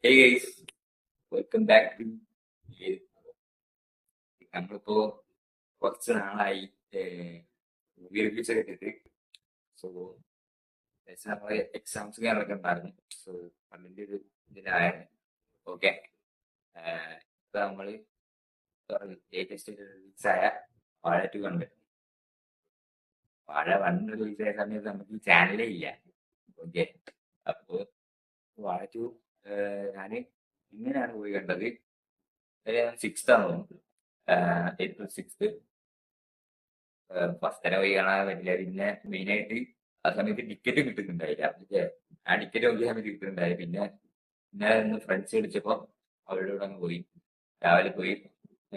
Hey guys, welcome back to നമ്മളിപ്പോ കുറച്ച് നാളായി മൂവി റിവ്യൂസ് ഒക്കെ ഇട്ടിട്ട്. സോ നമ്മളെ എക്സാംസ് കാര്യങ്ങളൊക്കെ ഉണ്ടായിരുന്നു. സോ അതിന്റെ ഒരു ഇതിലായിരുന്നു. ഓക്കെ, ഇപ്പൊ നമ്മള് ലേറ്റസ്റ്റ് റിലീസായ വാഴ 2 കണ്ട്. വാഴ 1 റിലീസായ സമയത്ത് നമുക്ക് ഈ ചാനലേ ഇല്ല. ഓക്കെ, അപ്പോ വാഴ 2 ഞാന് ഇങ്ങനെയാണ് പോയി കണ്ടത്. 6th ആണ് തോന്നുന്നത്, April 6th. ഫസ്റ്റ് തന്നെ പോയി കാണാൻ പറ്റില്ല. പിന്നെ മെയിനായിട്ട് ആ സമയത്ത് ടിക്കറ്റ് കിട്ടുന്നുണ്ടായില്ല. ആ ടിക്കറ്റ് നോക്കിയ സമയത്ത് കിട്ടുന്നുണ്ടായി. പിന്നെ ഇന്നലെ ഫ്രണ്ട്സ് വിളിച്ചപ്പോ അവരുടെ കൂടെ അങ്ങ് പോയി. രാവിലെ പോയി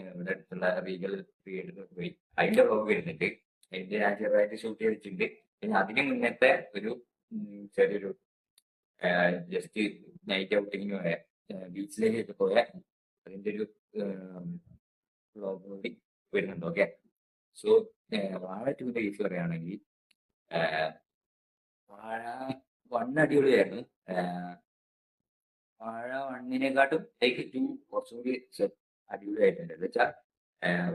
ഇവിടെ അടുത്തുള്ള റീഗൽ തിയേറ്ററിൽ പോയി. അതിന്റെ വ്ളോഗ് വരുന്നുണ്ട്. അതിന്റെ ഞാൻ ചെറുതായിട്ട് ഷൂട്ട് ചെയ്തിട്ടുണ്ട്. പിന്നെ അതിന് മുന്നത്തെ ഒരു ചെറിയൊരു ജസ്റ്റ് നൈറ്റ് ഔട്ടിങ്ങിന് പോയ ബീച്ചിലേക്കൊക്കെ പോയ അതിന്റെ ഒരു വ്ളോഗ് കൂടി വരുന്നുണ്ട്. ഓക്കെ, സോ വാഴ 2ന്റെ കേസ് പറയുകയാണെങ്കിൽ വാഴ 1 അടിപൊളിയായിരുന്നു. വാഴ 1നെക്കാട്ടും ലൈക്ക് 2 കുറച്ചും കൂടി അടിപൊളിയായിട്ടുണ്ട്. എന്ന് വെച്ചാൽ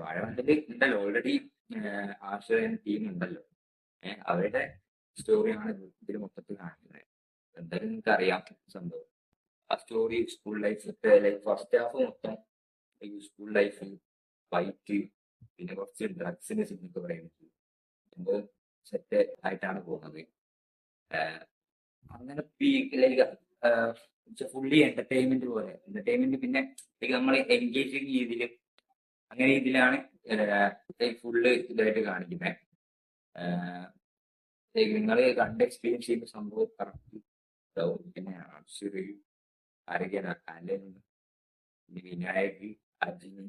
വാഴ 1 ഉണ്ടല്ലോ ഓൾറെഡി ആശ്രയൻ ടീം ഉണ്ടല്ലോ. അവരുടെ സ്റ്റോറിയാണ് ഇതിൽ മൊത്തത്തിൽ കാണിക്കുന്നത്. എന്തായാലും നിങ്ങൾക്ക് അറിയാം സംഭവം. ആ story school life like first half മൊത്തം സ്കൂൾ ലൈഫ്, ഫൈറ്റ്, പിന്നെ കുറച്ച് ഡ്രഗ്സിന്റെ സിനിമയൊക്കെ പറയുന്നത് സംഭവം സെറ്റ് ആയിട്ടാണ് പോകുന്നത്. അങ്ങനെ ലൈക്ക് ഫുള്ളി എന്റർടൈൻമെന്റ് പോലെ എന്റർടൈൻമെന്റ്. പിന്നെ നമ്മൾ എൻഗേജിങ് രീതിയിൽ അങ്ങനെ രീതിയിലാണ് ഫുള്ള് ഇതായിട്ട് കാണിക്കുന്നത്. നിങ്ങൾ കണ്ട് എക്സ്പീരിയൻസ് ചെയ്യുന്ന സംഭവം കറക്റ്റ് ഇതാവും. പിന്നെ അക്ഷര്, ആരൊക്കെയാണ്, അലൻ, വിനായക്, അജിന്,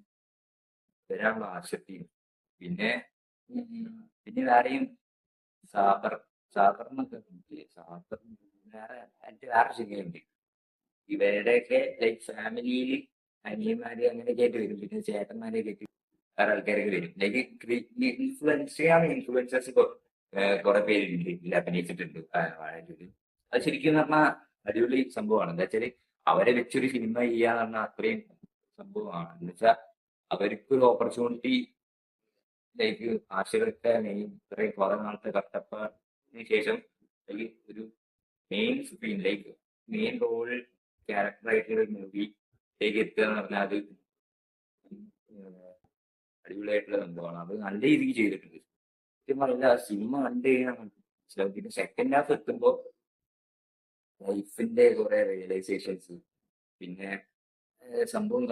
ഇവരാണല്ലോ ആശക്തി. പിന്നെ പിന്നെ വേറെയും സാബർ സാബറിനൊക്കെ സാബർ വേറെ വേറെ ശരിയുണ്ട്. ഇവരുടെയൊക്കെ ലൈക്ക് ഫാമിലിയിൽ അനിയന്മാര് അങ്ങനെയൊക്കെ ആയിട്ട് വരും. പിന്നെ ചേട്ടന്മാരെയൊക്കെ ആയിട്ട് വേറെ ആൾക്കാരൊക്കെ വരും. ലൈക്ക് ഇൻഫ്ലുവൻസേഴ്സ് കുറെ പേരുണ്ട്, ഇതിൽ അഭിനയിച്ചിട്ടുണ്ട് വാഴയില്. അത് ശരിക്കും പറഞ്ഞാൽ അടിപൊളി സംഭവമാണ്. എന്താ വെച്ചാല് അവരെ വെച്ചൊരു സിനിമ ചെയ്യാന്ന് പറഞ്ഞാൽ അത്രയും സംഭവമാണ്. എന്ന് വെച്ചാൽ അവർക്ക് ഒരു ഓപ്പർച്യൂണിറ്റി ലൈക്ക് ആശയത്തെ ഇത്രയും കുറെ നാളത്തെ കഷ്ടപ്പാടിന് ശേഷം ഒരു main screen like main role ക്യാരക്ടറായിട്ടുള്ള ഒരു മൂവിയിലേക്ക് എത്തുക എന്ന് പറഞ്ഞാൽ അത് അടിപൊളിയായിട്ടുള്ള സംഭവമാണ്. അത് നല്ല രീതിക്ക് ചെയ്തിട്ടുണ്ട്. സത്യം പറഞ്ഞാൽ ആ സിനിമ കണ്ടു കഴിഞ്ഞാൽ മനസ്സിലാവും. പിന്നെ സെക്കൻഡ് ഹാഫ് എത്തുമ്പോൾ ലൈഫിന്റെ കുറെ റിയലൈസേഷൻസ്, പിന്നെ സംഭവം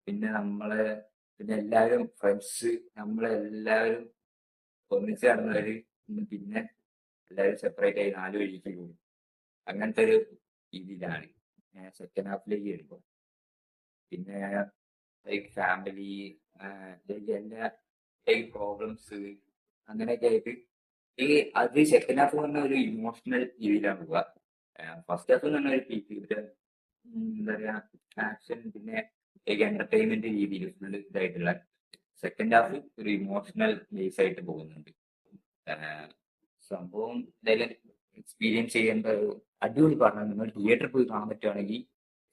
പിന്നെ പിന്നെ എല്ലാവരും ഫ്രണ്ട്സ്, നമ്മളെല്ലാവരും ഒന്നിച്ച് നടന്നവര് പിന്നെ എല്ലാവരും സെപ്പറേറ്റ് ആയി 4 വഴിക്ക് പോകും. അങ്ങനത്തെ ഒരു രീതിയിലാണ് സെക്കൻഡ് ഹാഫിലേക്ക് വരുമ്പോൾ. പിന്നെ ലൈക്ക് ഫാമിലി, എല്ലാ ലൈക്ക് പ്രോബ്ലംസ് അങ്ങനെയൊക്കെ ആയിട്ട് അത് സെക്കൻഡ് ഹാഫ് പറഞ്ഞ ഒരു ഇമോഷണൽ രീതിയിലാണ് പോവുക. ഫസ്റ്റ് ഹാഫ് എന്ന് പറഞ്ഞ ഒരു എന്താ പറയാ ആക്ഷൻ, പിന്നെ എന്റർടൈൻമെന്റ് രീതിയിൽ ഫുള്ള് ഇതായിട്ടുള്ള. സെക്കൻഡ് ഹാഫ് ഒരു ഇമോഷണൽ ബേസ് ആയിട്ട് പോകുന്നുണ്ട്. സംഭവം എന്തായാലും എക്സ്പീരിയൻസ് ചെയ്യേണ്ട ഒരു അടിപൊളി പടമാണ്. നിങ്ങൾ തിയേറ്ററിൽ പോയി കാണാൻ പറ്റുവാണെങ്കിൽ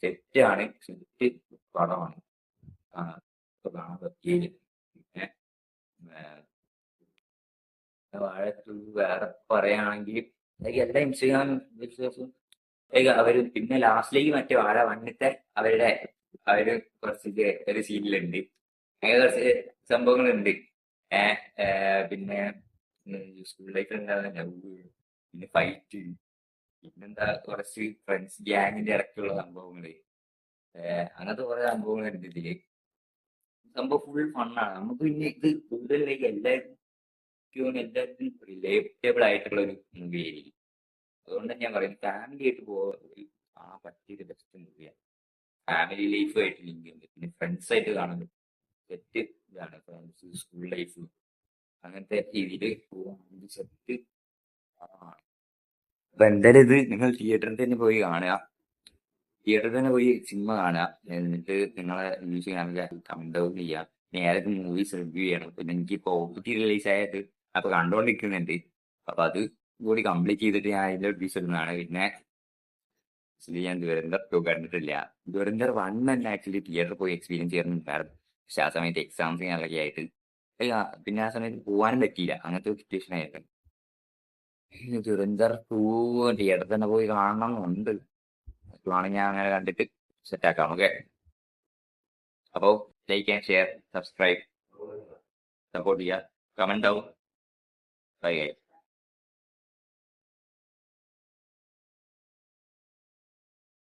സെറ്റാണ്, സെറ്റ് പടമാണ്. ഇപ്പൊ കാണാൻ പറ്റിയത്. പിന്നെ വാഴ 2 വേറെ പറയുകയാണെങ്കിൽ എല്ലാ ഇൻസ്റ്റഗ്രാം ഇൻഫ്ലുവൻസേഴ്സും അവര് പിന്നെ ലാസ്റ്റിലേക്ക് മറ്റേ വാഴ 1ത്തെ അവര് കുറച്ച് ഒരു സീനിലുണ്ട്. അങ്ങനെ കുറച്ച് സംഭവങ്ങളുണ്ട്. പിന്നെ സ്കൂൾ ലൈഫിൽ ഉണ്ടാകുന്ന ലവ്, പിന്നെ ഫൈറ്റ്, പിന്നെന്താ കുറച്ച് ഫ്രണ്ട്സ് ഗ്യാങ്ങിന്റെ ഇടയ്ക്കുള്ള സംഭവങ്ങള്, അങ്ങനത്തെ കുറെ സംഭവങ്ങളുണ്ട് ഇതില്. സംഭവം ഫുൾ ഫണ്ണാണ്. നമുക്ക് പിന്നെ ഇത് കൂടുതലേക്ക് എല്ലാവർക്കും റിലേറ്റബിൾ ആയിട്ടുള്ള ഒരു മൂവി ആയിരിക്കും. അതുകൊണ്ട് ഞാൻ പറയും ഫാമിലി ആയിട്ട് കാണാൻ പറ്റിയൊരു ബെസ്റ്റ് മൂവിയാണ്. ഫാമിലി ലൈഫുമായിട്ട് ലിങ്ക് ഉണ്ട്, പിന്നെ ഫ്രണ്ട്സ് ആയിട്ട് കാണുന്നത് സെറ്റ് ഇതാണ്. ഫ്രണ്ട്സ്, സ്കൂൾ ലൈഫ്, അങ്ങനത്തെ രീതിയിൽ പോകാൻ സെറ്റ് ആണ്. അപ്പൊ എന്തായാലും ഇത് നിങ്ങൾ തിയേറ്ററിൽ തന്നെ പോയി കാണുക. തിയേറ്ററിൽ തന്നെ പോയി സിനിമ കാണുക. എന്നിട്ട് നിങ്ങളെ ന്യൂസ് കമന്റ് ഡൗൺ ചെയ്യുക. പിന്നെ ഏതൊക്കെ മൂവീസ് റിവ്യൂ ചെയ്യണം. പിന്നെ എനിക്കിപ്പോ OTT റിലീസ് ആയിട്ട് അപ്പൊ കണ്ടോണ്ടിരിക്കുന്നുണ്ട്. അപ്പൊ അത് കൂടി കംപ്ലീറ്റ് ചെയ്തിട്ട് ഞാൻ അതിന്റെ റിവ്യൂസ് ഇടുന്നതാണ്. പിന്നെ ആക്ച്വലി ഞാൻ ദുരന്തർ 2 കണ്ടിട്ടില്ല. ദുരന്തർ 1 തന്നെ ആക്ച്വലി തിയേറ്ററിൽ പോയി എക്സ്പീരിയൻസ് ചെയ്തിട്ടുണ്ടായിരുന്നു. പക്ഷെ ആ സമയത്ത് എക്സാംസ് കാര്യങ്ങളൊക്കെ ആയിട്ട് പിന്നെ ആ സമയത്ത് പോകാനും പറ്റിയില്ല. അങ്ങനത്തെ ഒരു സിറ്റുവേഷൻ ആയിരുന്നു. ദുരന്തർ 2 തിയേറ്ററിൽ തന്നെ പോയി കാണണമെന്നുണ്ട്. വേണമെങ്കിൽ ഞാൻ അങ്ങനെ കണ്ടിട്ട് സെറ്റാക്കാം. ഓക്കെ, അപ്പോൾ like and share, subscribe, support ചെയ്യുക, കമന്റ് ആവും. ബൈ.